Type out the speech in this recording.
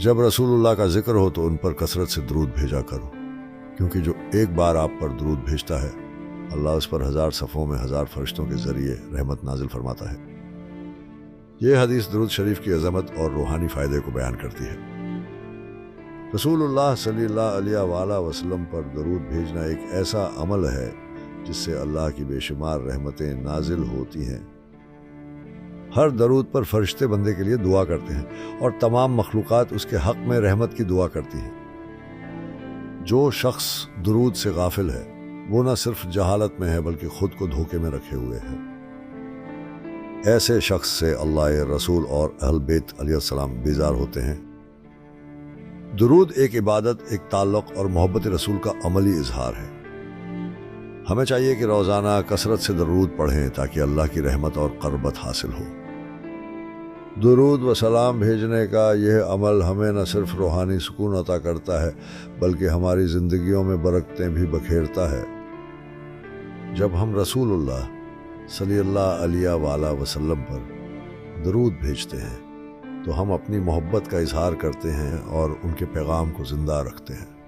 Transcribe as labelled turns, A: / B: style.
A: جب رسول اللہ کا ذکر ہو تو ان پر کثرت سے درود بھیجا کرو، کیونکہ جو ایک بار آپ پر درود بھیجتا ہے اللہ اس پر 1000 صفوں میں 1000 فرشتوں کے ذریعے رحمت نازل فرماتا ہے۔ یہ حدیث درود شریف کی عظمت اور روحانی فائدے کو بیان کرتی ہے۔ رسول اللہ صلی اللہ علیہ وآلہ وسلم پر درود بھیجنا ایک ایسا عمل ہے جس سے اللہ کی بے شمار رحمتیں نازل ہوتی ہیں۔ ہر درود پر فرشتے بندے کے لیے دعا کرتے ہیں اور تمام مخلوقات اس کے حق میں رحمت کی دعا کرتی ہیں۔ جو شخص درود سے غافل ہے وہ نہ صرف جہالت میں ہے بلکہ خود کو دھوکے میں رکھے ہوئے ہے۔ ایسے شخص سے اللہ، رسول اور اہل بیت علیہ السلام بیزار ہوتے ہیں۔ درود ایک عبادت، ایک تعلق اور محبت رسول کا عملی اظہار ہے۔ ہمیں چاہیے کہ روزانہ کثرت سے درود پڑھیں تاکہ اللہ کی رحمت اور قربت حاصل ہو۔ درود و سلام بھیجنے کا یہ عمل ہمیں نہ صرف روحانی سکون عطا کرتا ہے بلکہ ہماری زندگیوں میں برکتیں بھی بکھیرتا ہے۔ جب ہم رسول اللہ صلی اللہ علیہ وآلہ وسلم پر درود بھیجتے ہیں تو ہم اپنی محبت کا اظہار کرتے ہیں اور ان کے پیغام کو زندہ رکھتے ہیں۔